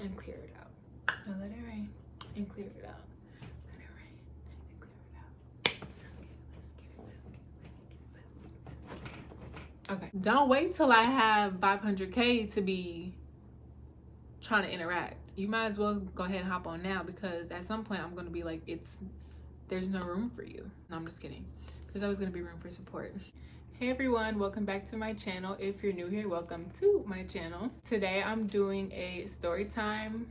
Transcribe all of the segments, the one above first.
and clear it out. Now let it rain and clear it out. Let it rain and clear it out. Let's get it. Okay, don't wait till I have 500K to be trying to interact. You might as well go ahead and hop on now, because at some point I'm going to be like, there's no room for you. No, I'm just kidding. There's always going to be room for support. Hey everyone, welcome back to my channel. If you're new here, welcome to my channel. Today I'm doing a story time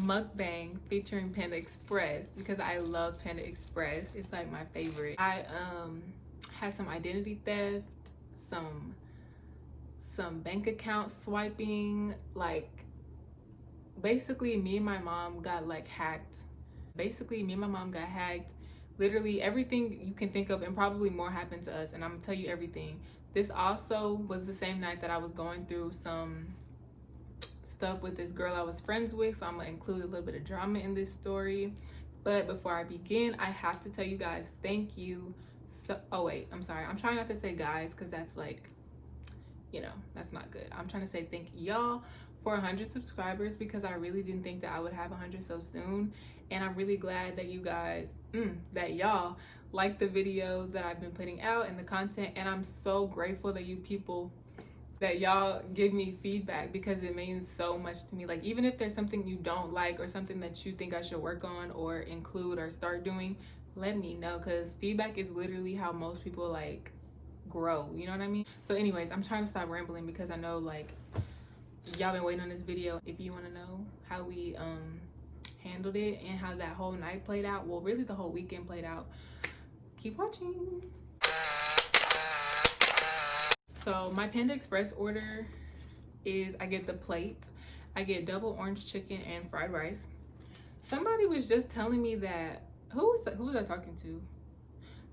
mukbang featuring Panda Express because I love Panda Express. It's like my favorite. I had some identity theft, some bank account swiping, like basically me and my mom got like hacked. Literally everything you can think of and probably more happened to us, and I'm gonna tell you everything. This also was the same night that I was going through some stuff with this girl I was friends with, so I'm gonna include a little bit of drama in this story. But before I begin, I have to tell you guys thank you. Oh wait, I'm sorry, I'm trying not to say guys because that's like, you know, that's not good. I'm trying to say thank y'all for 100 subscribers, because I really didn't think that I would have 100 so soon. And I'm really glad that you guys, that y'all like the videos that I've been putting out and the content. And I'm so grateful that you people, that y'all give me feedback, because it means so much to me. Like, even if there's something you don't like or something that you think I should work on or include or start doing, let me know, because feedback is literally how most people like grow, you know what I mean? So anyways, I'm trying to stop rambling because I know like y'all been waiting on this video. If you want to know how we handled it and how that whole night played out, well really the whole weekend played out, keep watching. So my Panda Express order is, I get the plate, I get double orange chicken and fried rice. Somebody was just telling me that, who was I talking to?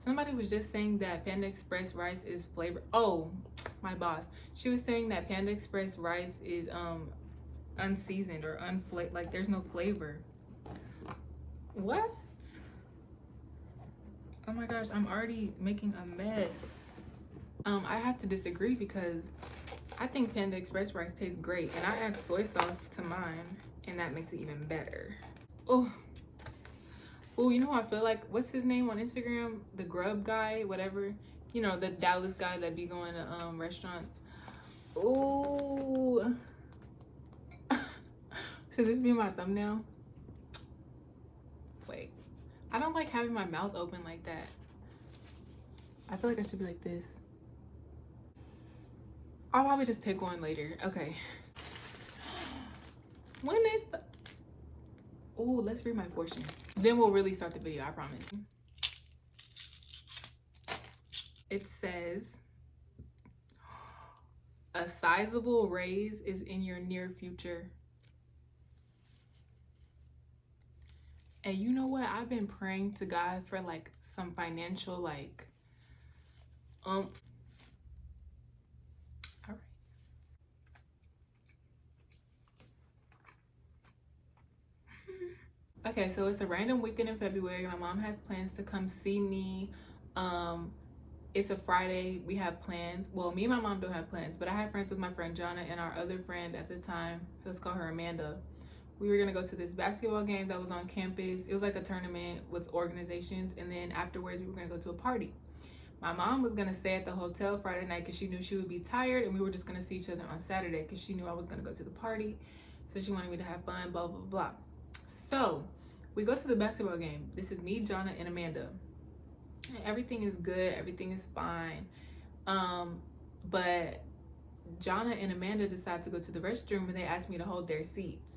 Somebody was just saying that Panda Express rice is flavored. Oh, my boss. She was saying that Panda Express rice is unseasoned or like there's no flavor. What? Oh my gosh, I'm already making a mess. I have to disagree because I think Panda Express rice tastes great, and I add soy sauce to mine and that makes it even better. Oh, you know, I feel like, what's his name on Instagram? The Grub guy, whatever. You know, the Dallas guy that be going to restaurants. Oh, should this be my thumbnail? Wait, I don't like having my mouth open like that. I feel like I should be like this. I'll probably just take one later. Okay. When is the... Oh, let's read my portion. Then we'll really start the video, I promise. It says, a sizable raise is in your near future. And you know what? I've been praying to God for like some financial like All right. Okay, so it's a random weekend in February. My mom has plans to come see me. It's a Friday. We have plans. Well, me and my mom don't have plans, but I have friends with my friend Jonna and our other friend at the time. Let's call her Amanda. We were gonna go to this basketball game that was on campus. It was like a tournament with organizations, and then afterwards we were gonna go to a party. My mom was gonna stay at the hotel Friday night because she knew she would be tired, and we were just gonna see each other on Saturday because she knew I was gonna go to the party. So she wanted me to have fun, blah, blah, blah. So we go to the basketball game. This is me, Jonna, and Amanda. And everything is good, everything is fine. But Jonna and Amanda decide to go to the restroom, and they asked me to hold their seats.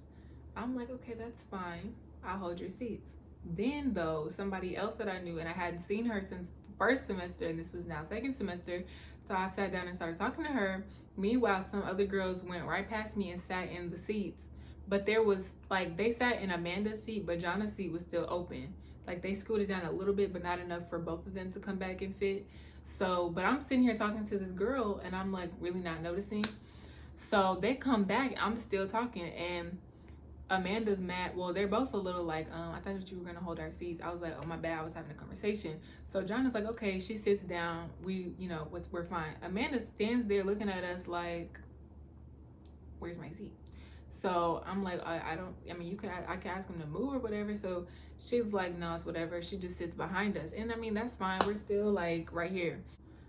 I'm like, okay, that's fine. I'll hold your seats. Then though, somebody else that I knew, and I hadn't seen her since first semester, and this was now second semester, so I sat down and started talking to her. Meanwhile, some other girls went right past me and sat in the seats. But there was, like, they sat in Amanda's seat, but Jonna's seat was still open. Like, they scooted down a little bit, but not enough for both of them to come back and fit. So, but I'm sitting here talking to this girl, and I'm, like, really not noticing. So they come back, I'm still talking, and Amanda's mad. Well, they're both a little like, I thought that you were going to hold our seats. I was like, oh, my bad, I was having a conversation. So Jonna's like, okay. She sits down. We're fine. Amanda stands there looking at us like, where's my seat? So I'm like, I don't, I mean, I can ask him to move or whatever. So she's like, no, it's whatever. She just sits behind us. And I mean, that's fine. We're still like right here.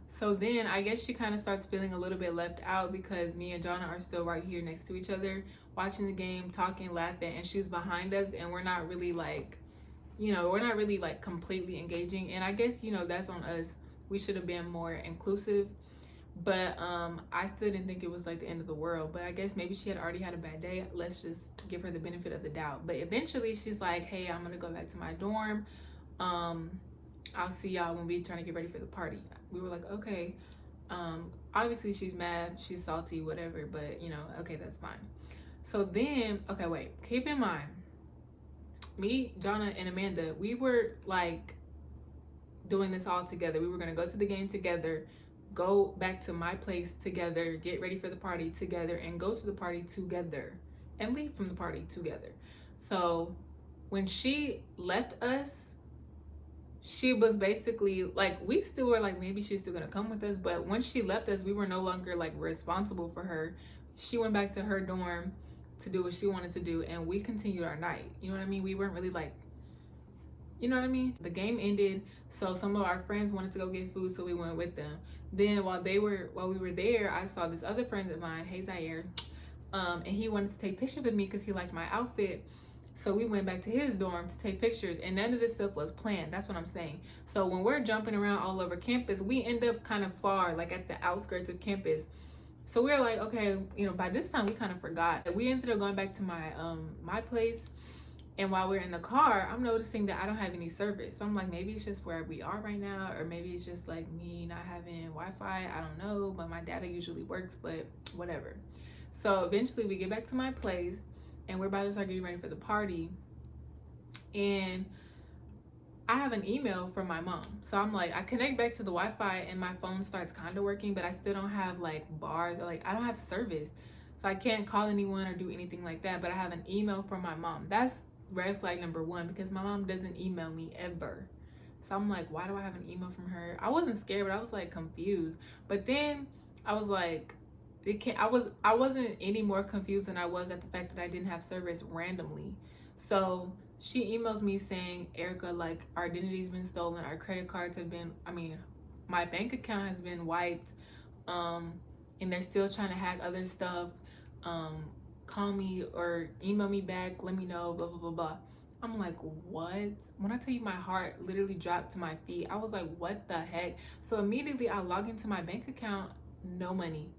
So then I guess she kind of starts feeling a little bit left out because me and Jonna are still right here next to each other, watching the game, talking, laughing, and she's behind us, and we're not really like, we're not really like completely engaging. And I guess, that's on us. We should have been more inclusive. But I still didn't think it was like the end of the world. But I guess maybe she had already had a bad day. Let's just give her the benefit of the doubt. But eventually she's like, hey, I'm gonna go back to my dorm. Um, I'll see y'all when we trying to get ready for the party. We were like, okay. Obviously she's mad, she's salty, whatever, but okay, that's fine. So then, okay, wait, keep in mind, me, Jonna, and Amanda, we were like doing this all together. We were gonna go to the game together, go back to my place together, get ready for the party together, and go to the party together and leave from the party together. So when she left us, she was basically like, we still were like, maybe she's still gonna come with us, but once she left us, we were no longer like responsible for her. She went back to her dorm to do what she wanted to do, and we continued our night. You know what I mean? We weren't really like, you know what I mean? The game ended, so some of our friends wanted to go get food, so we went with them. Then while we were there, I saw this other friend of mine, Hey Zaire, and he wanted to take pictures of me because he liked my outfit. So we went back to his dorm to take pictures, and none of this stuff was planned. That's what I'm saying. So when we're jumping around all over campus, we end up kind of far, like at the outskirts of campus. So we were like, okay, by this time we kind of forgot. We ended up going back to my place. And while we're in the car, I'm noticing that I don't have any service. So I'm like, maybe it's just where we are right now, or maybe it's just like me not having Wi-Fi. I don't know, but my data usually works, but whatever. So eventually we get back to my place, and we're about to start getting ready for the party. And I have an email from my mom. So I'm like, I connect back to the Wi-Fi and my phone starts kind of working, but I still don't have like bars, or like I don't have service. So I can't call anyone or do anything like that, but I have an email from my mom. That's red flag number one, because my mom doesn't email me ever. So I'm like, why do I have an email from her? I wasn't scared, but I was like confused. But then I was like, I wasn't any more confused than I was at the fact that I didn't have service randomly. So she emails me saying, Erica, like, our identity's been stolen, our credit cards have been, my bank account has been wiped, and they're still trying to hack other stuff. Call me or email me back, let me know, blah blah blah blah. I'm like, what? When I tell you, my heart literally dropped to my feet. I was like, what the heck? So immediately I log into my bank account, no money.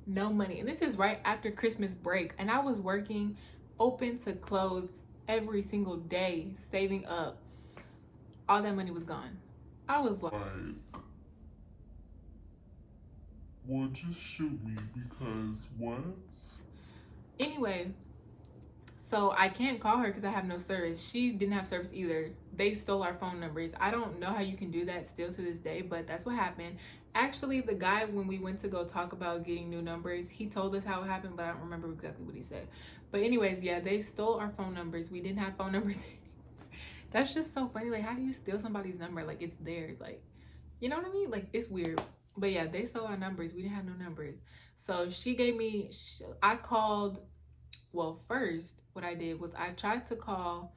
And this is right after Christmas break, and I was working open to close every single day, saving up. All that money was gone. I was like, well, just shoot me, because what? Anyway, so I can't call her because I have no service. She didn't have service either. They stole our phone numbers. I don't know how you can do that still to this day, but that's what happened. Actually, the guy, when we went to go talk about getting new numbers, he told us how it happened, but I don't remember exactly what he said. But anyways, yeah, they stole our phone numbers. We didn't have phone numbers anymore. That's just so funny. Like, how do you steal somebody's number? Like, it's theirs. Like, you know what I mean? Like, it's weird. But yeah, they stole our numbers. We didn't have no numbers. So she gave me, I called, well, first, what I did was I tried to call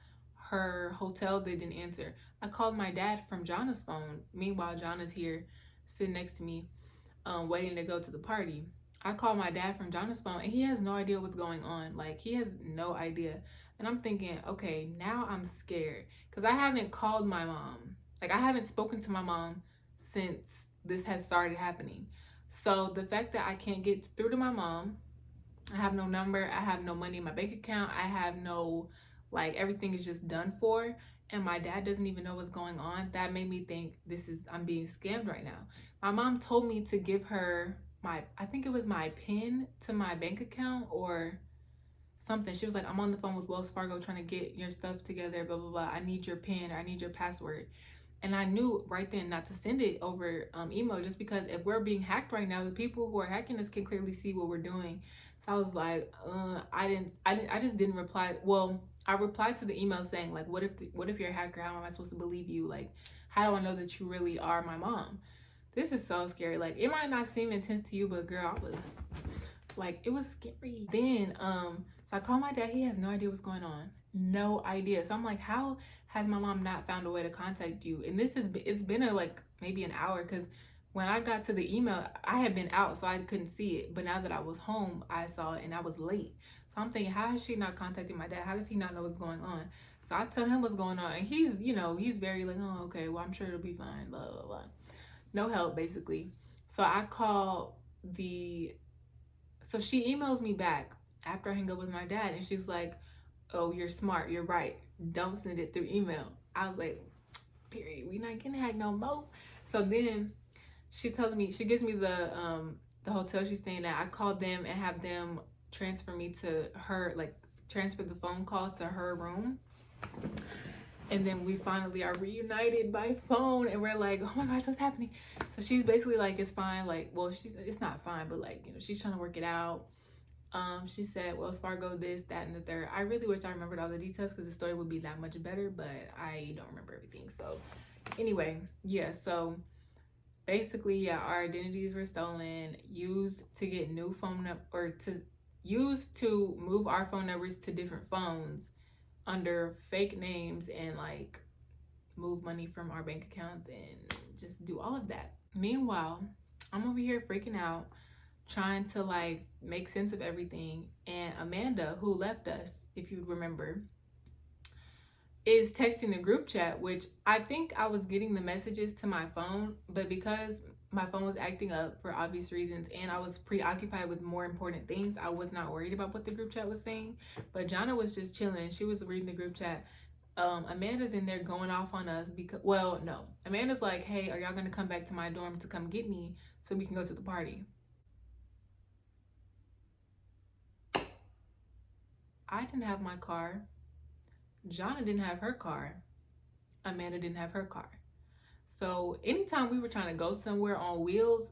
her hotel. They didn't answer. I called my dad from Jonna's phone. Meanwhile, Jonna's here sitting next to me, waiting to go to the party. I called my dad from Jonna's phone, and he has no idea what's going on. Like, he has no idea. And I'm thinking, okay, now I'm scared, because I haven't called my mom. Like, I haven't spoken to my mom since this has started happening. So the fact that I can't get through to my mom, I have no number, I have no money in my bank account, I have no, like, everything is just done for, and my dad doesn't even know what's going on, that made me think I'm being scammed right now. My mom told me to give her I think it was my PIN to my bank account or something. She was like, I'm on the phone with Wells Fargo trying to get your stuff together, blah blah blah, I need your PIN, or I need your password. And I knew right then not to send it over email, just because if we're being hacked right now, the people who are hacking us can clearly see what we're doing. So I was like, I just didn't reply. Well, I replied to the email saying, like, what if you're a hacker? How am I supposed to believe you? Like, how do I know that you really are my mom? This is so scary. Like, it might not seem intense to you, but girl, I was like, it was scary. Then So I call my dad. He has no idea what's going on. No idea. So I'm like, how has my mom not found a way to contact you? And it's been like maybe an hour, because when I got to the email, I had been out, so I couldn't see it. But now that I was home, I saw it, and I was late. So I'm thinking, how is she not contacting my dad? How does he not know what's going on? So I tell him what's going on, and he's very like, oh, okay, well, I'm sure it'll be fine, blah, blah, blah. No help, basically. So I call so she emails me back after I hang up with my dad, and she's like, oh, you're smart, you're right, don't send it through email. I was like, period, we not getting hacked no more. So then she gives me the hotel she's staying at. I called them and have them transfer me to her, like transfer the phone call to her room. And then we finally are reunited by phone, and we're like, oh my gosh, what's happening? So she's basically like, it's fine. Like, well, it's not fine, but like, she's trying to work it out. She said Wells Fargo this, that, and the third. I really wish I remembered all the details, because the story would be that much better, but I don't remember everything. So anyway, yeah, so basically, yeah, our identities were stolen, used to get new used to move our phone numbers to different phones under fake names, and like move money from our bank accounts and just do all of that. Meanwhile, I'm over here freaking out, trying to like make sense of everything. And Amanda, who left us, if you remember, is texting the group chat, which I think I was getting the messages to my phone, but because my phone was acting up for obvious reasons and I was preoccupied with more important things, I was not worried about what the group chat was saying. But Jonna was just chilling. She was reading the group chat. Amanda's in there going off on us because, well, no. Amanda's like, hey, are y'all going to come back to my dorm to come get me so we can go to the party? I didn't have my car. Jonna didn't have her car. Amanda didn't have her car. So anytime we were trying to go somewhere on wheels,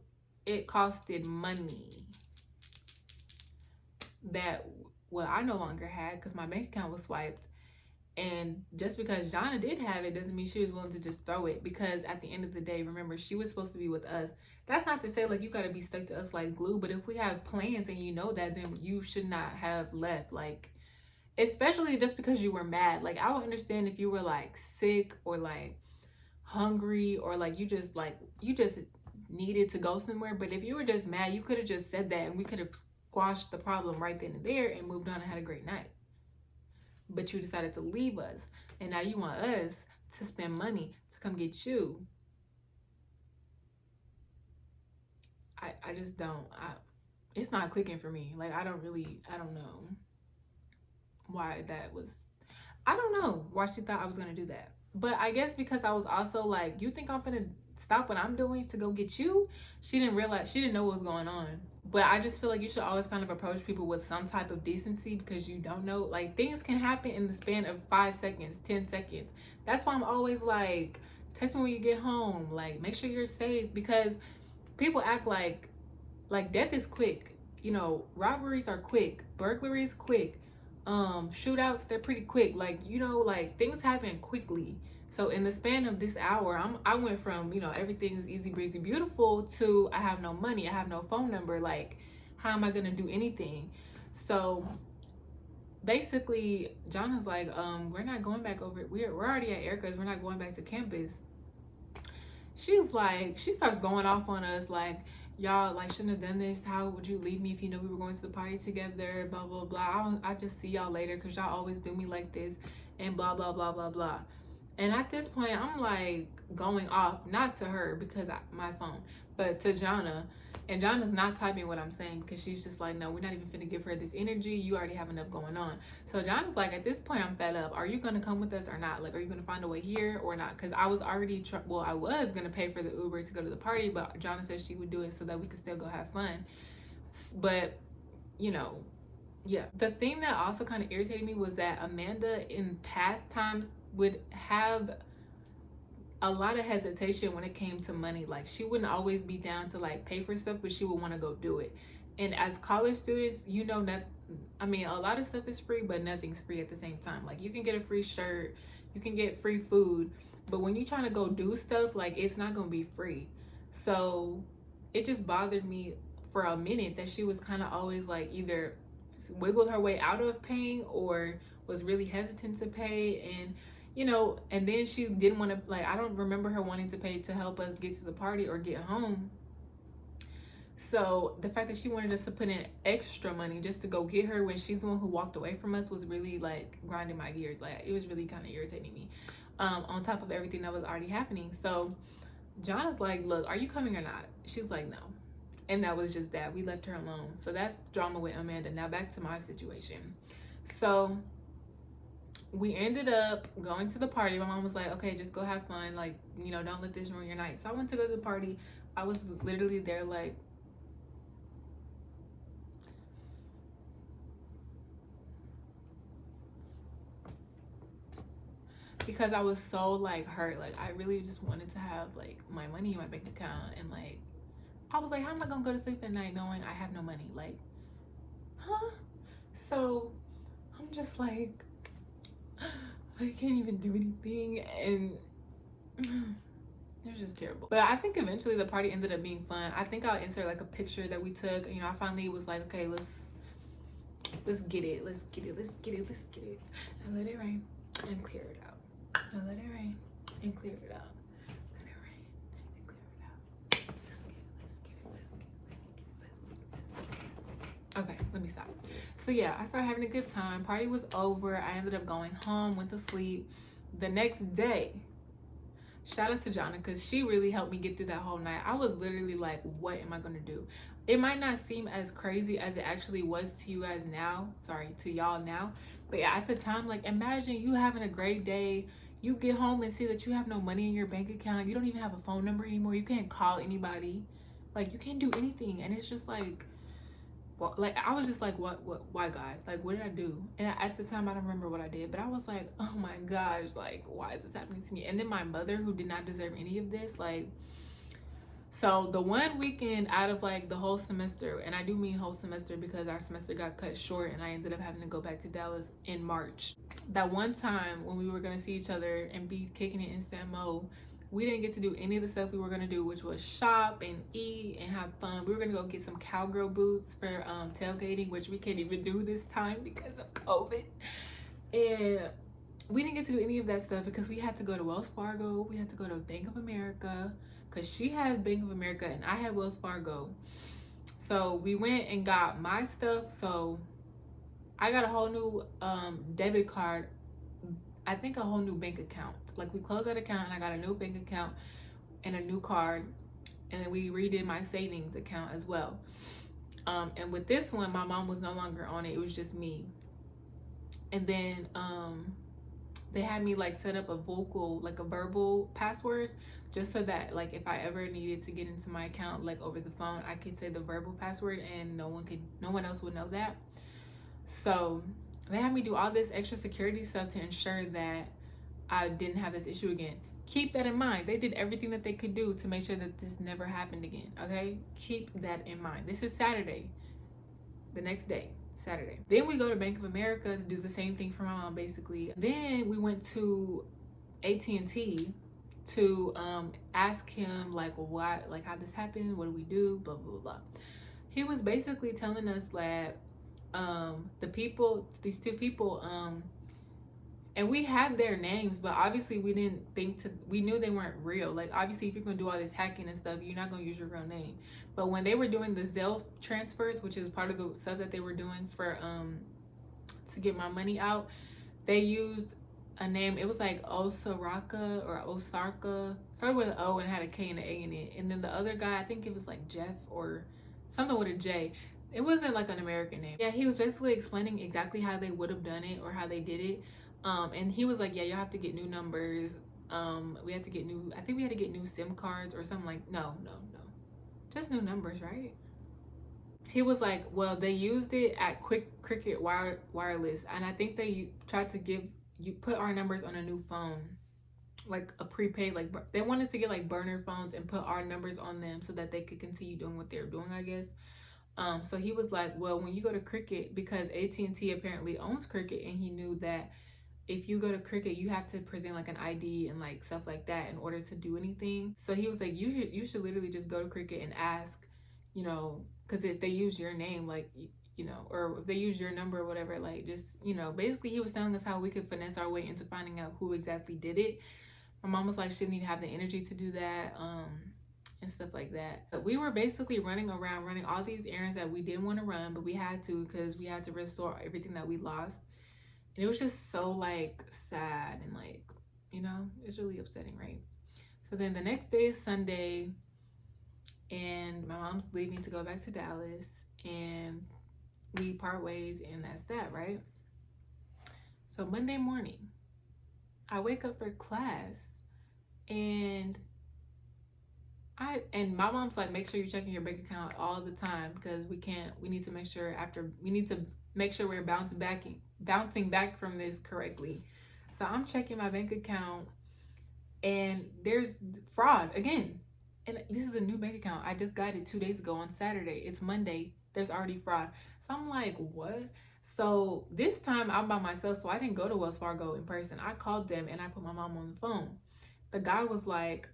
it costed money that, well, I no longer had, because my bank account was swiped. And just because Jonna did have it doesn't mean she was willing to just throw it, because at the end of the day, remember, she was supposed to be with us. That's not to say like you got to be stuck to us like glue, but if we have plans and you know that, then you should not have left. Like, especially just because you were mad. Like, I would understand if you were like sick or like hungry, or like you just needed to go somewhere. But if you were just mad, you could have just said that and we could have squashed the problem right then and there and moved on and had a great night. But you decided to leave us, and now you want us to spend money to come get you. I just don't, it's not clicking for me. Like, I don't know why that was, I don't know why she thought I was gonna do that. But I guess because I was also like, you think I'm gonna stop what I'm doing to go get you? She didn't know what was going on. But I just feel like you should always kind of approach people with some type of decency, because you don't know, like, things can happen in the span of 5 seconds, 10 seconds. That's why I'm always like, text me when you get home, like, make sure you're safe, because people act like death is quick. Robberies are quick, burglaries quick, shootouts, they're pretty quick. Like, like, things happen quickly. So in the span of this hour, I went from, everything's easy breezy beautiful to I have no money, I have no phone number. Like, how am I gonna do anything? So basically, Jonna's like, we're not going back over. We're already at Erica's. We're not going back to campus. She's like, she starts going off on us like, y'all like shouldn't have done this. How would you leave me if you know we were going to the party together? Blah blah blah. I just see y'all later because y'all always do me like this, and blah blah blah blah blah. And at this point, I'm like going off, not to her because my phone, but to Jonna. And Jonna's not typing what I'm saying because she's just like, no, we're not even finna give her this energy. You already have enough going on. So Jonna's like, at this point, I'm fed up. Are you gonna come with us or not? Like, are you gonna find a way here or not? Because I was already, I was gonna pay for the Uber to go to the party, but Jonna said she would do it so that we could still go have fun. But, yeah. The thing that also kind of irritated me was that Amanda in past times would have a lot of hesitation when it came to money. Like, she wouldn't always be down to like pay for stuff, but she would want to go do it. And as college students, that, I mean, a lot of stuff is free, but nothing's free at the same time. Like, you can get a free shirt, you can get free food, but when you're trying to go do stuff, like, it's not gonna be free. So it just bothered me for a minute that she was kind of always like either wiggled her way out of paying or was really hesitant to pay. And and then she didn't want to, like, I don't remember her wanting to pay to help us get to the party or get home. So the fact that she wanted us to put in extra money just to go get her when she's the one who walked away from us was really like grinding my gears. Like, it was really kind of irritating me, on top of everything that was already happening. So John is like, look, are you coming or not? She's like, no. And that was just that. We left her alone. So that's drama with Amanda. Now back to my situation. So we ended up going to the party. My mom was like, okay, just go have fun. Like, don't let this ruin your night. So I went to go to the party. I was literally there like, because I was so like hurt. Like, I really just wanted to have like my money in my bank account. And like, I was like, how am I gonna go to sleep at night knowing I have no money? Like, huh? So I'm just like, I can't even do anything. And it was just terrible. But I think eventually the party ended up being fun. I think I'll insert like a picture that we took. I finally was like, okay, let's get it. Let's get it. Let's get it. Let's get it. And let it rain and clear it out. And let it rain and clear it out. Let it rain and clear it out. Let's get it. Let's get it. Let's get it. Let's get it. Let's get it. Okay, let me stop. So yeah, I started having a good time. Party was over. I ended up going home, went to sleep. The next day, shout out to Jonna, because she really helped me get through that whole night. I was literally like, what am I going to do? It might not seem as crazy as it actually was to you guys now. Sorry, to y'all now. But yeah, at the time, like, imagine you having a great day. You get home and see that you have no money in your bank account. You don't even have a phone number anymore. You can't call anybody. Like, you can't do anything. And it's just like, well, like, I was just like, what, why, God? Like, what did I do? And at the time, I don't remember what I did, but I was like, oh my gosh, like, why is this happening to me? And then my mother, who did not deserve any of this, like, so the one weekend out of like the whole semester, and I do mean whole semester because our semester got cut short and I ended up having to go back to Dallas in March. That one time when we were going to see each other and be kicking it in San Mo, we didn't get to do any of the stuff we were going to do, which was shop and eat and have fun. We were going to go get some cowgirl boots for tailgating, which we can't even do this time because of COVID. And we didn't get to do any of that stuff because we had to go to Wells Fargo. We had to go to Bank of America because she had Bank of America and I had Wells Fargo. So we went and got my stuff. So I got a whole new debit card. I think a whole new bank account. Like, we closed that account and I got a new bank account and a new card. And then we redid my savings account as well. And with this one, my mom was no longer on it. It was just me. And then they had me like set up a verbal password, just so that like if I ever needed to get into my account like over the phone, I could say the verbal password and no one else would know that. So they had me do all this extra security stuff to ensure that I didn't have this issue again. Keep that in mind. They did everything that they could do to make sure that this never happened again. Okay, keep that in mind. This is Saturday. The next day, Saturday. Then we go to Bank of America to do the same thing for my mom, basically. Then we went to AT&T to ask him like, why, like, how this happened, what do we do, blah blah blah. He was basically telling us that these two people, and we had their names, but obviously we knew they weren't real. Like, obviously if you're gonna do all this hacking and stuff, you're not gonna use your real name. But when they were doing the Zelle transfers, which is part of the stuff that they were doing for to get my money out, they used a name. It was like Osaraka or Osarka, started with an O and had a K and an A in it. And then the other guy, I think it was like Jeff or something with a J. It wasn't like an American name. Yeah, he was basically explaining exactly how they would have done it or how they did it. And he was like, yeah, you'll have to get new numbers. We had to get new, I think we had to get new SIM cards or something like, no. Just new numbers, right? He was like, well, they used it at Cricket Wireless. And I think they tried to put our numbers on a new phone, like a prepaid, like they wanted to get like burner phones and put our numbers on them so that they could continue doing what they're doing, I guess. So he was like, well, when you go to Cricket, because AT&T apparently owns Cricket, and he knew that if you go to Cricket, you have to present like an ID and like stuff like that in order to do anything. So he was like, you should literally just go to Cricket and ask, because if they use your name, like you know, or if they use your number or whatever, like just, you know, basically he was telling us how we could finesse our way into finding out who exactly did it. My mom was like, she didn't even have the energy to do that, and stuff like that. But we were basically running around, running all these errands that we didn't want to run, but we had to because we had to restore everything that we lost. And it was just so like sad and like, you know, it's really upsetting, right? So then the next day is Sunday, and my mom's leaving to go back to Dallas, and we part ways, and that's that, right? So Monday morning, I wake up for class, and my mom's like, make sure you're checking your bank account all the time because we need to make sure we're bouncing back from this correctly. So I'm checking my bank account, and there's fraud again. And this is a new bank account. I just got it 2 days ago on Saturday. It's Monday. There's already fraud. So I'm like, what? So this time I'm by myself, so I didn't go to Wells Fargo in person. I called them and I put my mom on the phone. The guy was like,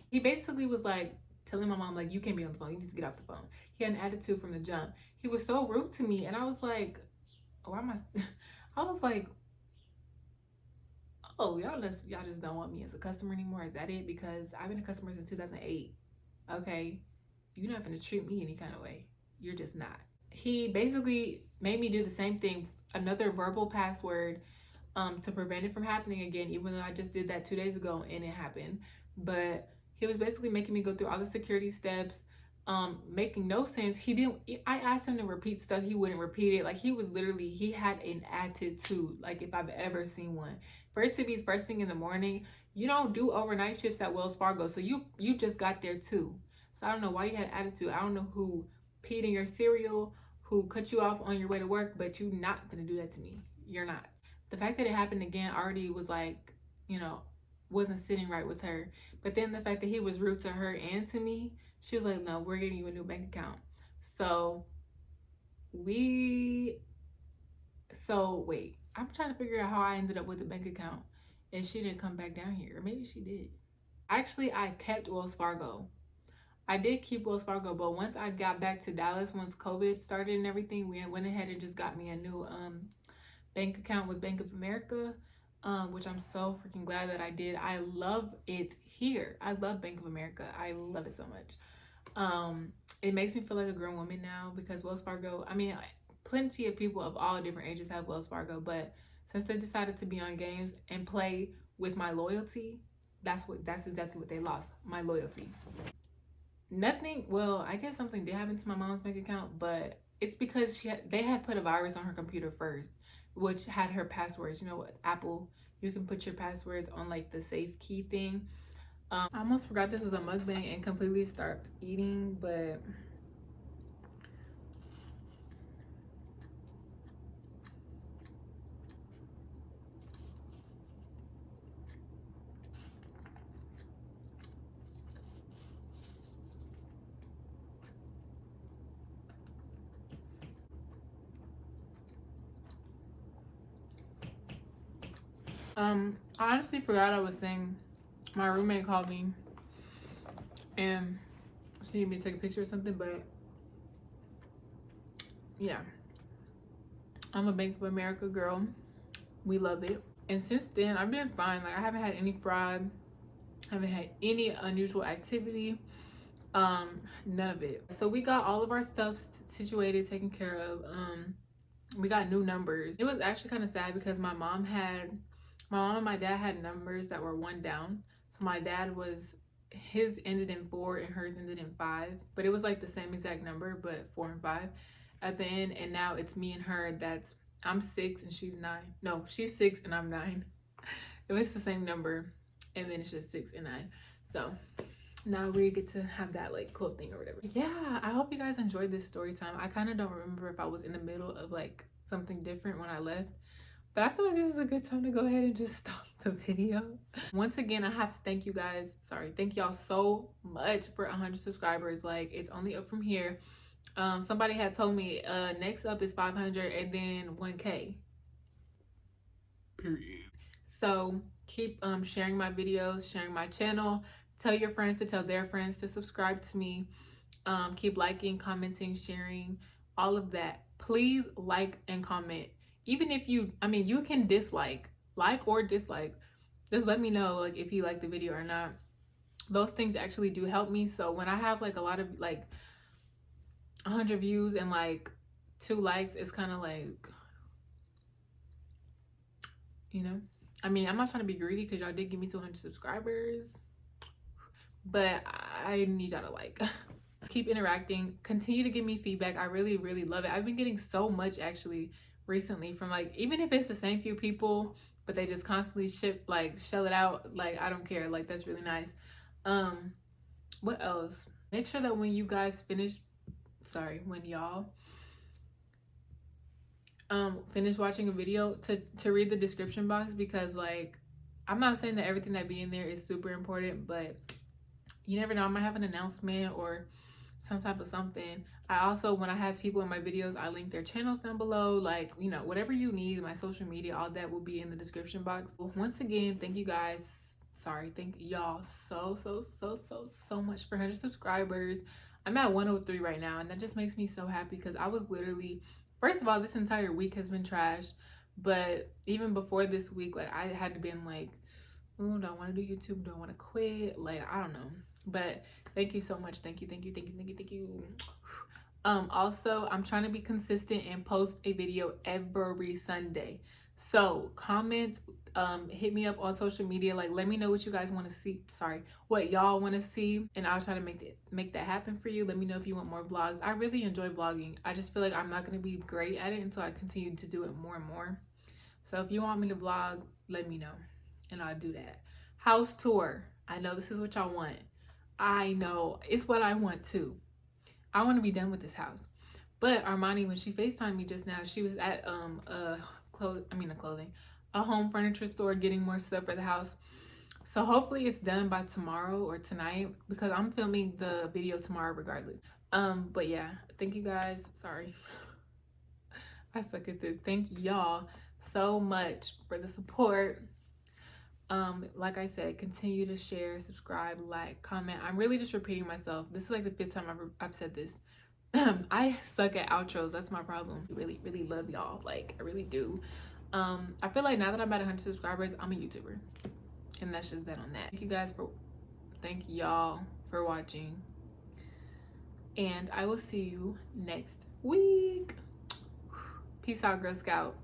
he basically was like telling my mom, like, you can't be on the phone. You need to get off the phone. He had an attitude from the jump. He was so rude to me. And I was like, why am I? I was like, oh, y'all just don't want me as a customer anymore. Is that it? Because I've been a customer since 2008. Okay. You're not going to treat me any kind of way. You're just not. He basically made me do the same thing, another verbal password, to prevent it from happening again, even though I just did that 2 days ago and it happened. But he was basically making me go through all the security steps, making no sense. I asked him to repeat stuff, he wouldn't repeat it. Like, he had an attitude, like if I've ever seen one. For it to be first thing in the morning, you don't do overnight shifts at Wells Fargo, so you just got there too. So I don't know why you had attitude. I don't know who peed in your cereal, who cut you off on your way to work, but you're not gonna do that to me. You're not. The fact that it happened again already was like, you know, wasn't sitting right with her. But then the fact that he was rude to her and to me, she was like, no, we're getting you a new bank account. So wait, I'm trying to figure out how I ended up with the bank account and she didn't come back down here. Or maybe she did. Actually, I kept Wells Fargo. I did keep Wells Fargo, but once I got back to Dallas, once COVID started and everything, we went ahead and just got me a new bank account with Bank of America, which I'm so freaking glad that I did. I love it here. I love Bank of America. I love it so much. It makes me feel like a grown woman now because Wells Fargo, I mean, plenty of people of all different ages have Wells Fargo, but since they decided to be on games and play with my loyalty, that's exactly what they lost, my loyalty. Nothing, well, I guess something did happen to my mom's bank account, but it's because they had put a virus on her computer first, which had her passwords. You know what, Apple, you can put your passwords on like the safe key thing. I almost forgot this was a mukbang and completely stopped eating, but I honestly forgot I was saying. My roommate called me and she needed me to take a picture or something, but yeah, I'm a Bank of America girl. We love it. And since then, I've been fine. Like, I haven't had any fraud, haven't had any unusual activity, none of it. So we got all of our stuff situated, taken care of. We got new numbers. It was actually kind of sad because my mom and my dad had numbers that were one down. So my dad his ended in 4 and hers ended in 5, but it was like the same exact number, but 4 and 5 at the end. And now it's me and her. I'm 6 and she's 9. No, she's 6 and I'm 9. It was the same number, and then it's just 6 and 9. So now we get to have that like cool thing or whatever. Yeah, I hope you guys enjoyed this story time. I kind of don't remember if I was in the middle of like something different when I left, but I feel like this is a good time to go ahead and just stop the video. Once again, I have to thank you guys. Thank y'all so much for 100 subscribers. Like, it's only up from here. Somebody had told me next up is 500 and then 1K. Period. So keep sharing my videos, sharing my channel. Tell your friends to tell their friends to subscribe to me. Keep liking, commenting, sharing, all of that. Please like and comment. Even if you can dislike, like or dislike. Just let me know like if you like the video or not. Those things actually do help me. So when I have like a lot of like 100 views and like 2 likes, it's kind of like, I'm not trying to be greedy because y'all did give me 200 subscribers, but I need y'all to like keep interacting, continue to give me feedback. I really, really love it. I've been getting so much actually recently from like, even if it's the same few people, but they just constantly shell it out. Like, I don't care. Like, that's really nice. What else? Make sure that when you guys when y'all finish watching a video to read the description box, because like, I'm not saying that everything that be in there is super important, but you never know, I might have an announcement or some type of something. I also, when I have people in my videos, I link their channels down below. Like, whatever you need, my social media, all that will be in the description box. Once again, thank you guys. Thank y'all so much for 100 subscribers. I'm at 103 right now, and that just makes me so happy because I was literally, first of all, this entire week has been trash, but even before this week, like, I had to be in like, ooh, do I want to do YouTube? Do I want to quit? Like, I don't know. But thank you so much. Thank you. Also, I'm trying to be consistent and post a video every Sunday. So comment, hit me up on social media. Like, let me know what you guys want to see. What y'all want to see, and I'll try to make that happen for you. Let me know if you want more vlogs. I really enjoy vlogging. I just feel like I'm not going to be great at it until I continue to do it more and more. So if you want me to vlog, let me know, and I'll do that. House tour. I know this is what y'all want. I know it's what I want too. I want to be done with this house. But Armani, when she FaceTimed me just now, she was at a home furniture store getting more stuff for the house. So hopefully it's done by tomorrow or tonight, because I'm filming the video tomorrow regardless. But yeah, thank you guys. Sorry, I suck at this. Thank y'all so much for the support. Like I said, continue to share, subscribe, like, comment. I'm really just repeating myself. This is like the 5th time I've said this. I suck at outros. That's my problem. I really, really love y'all. Like, I really do. I feel like now that I'm at 100 subscribers, I'm a YouTuber, and that's just that on that. Thank y'all for watching, and I will see you next week. Peace out, Girl Scout.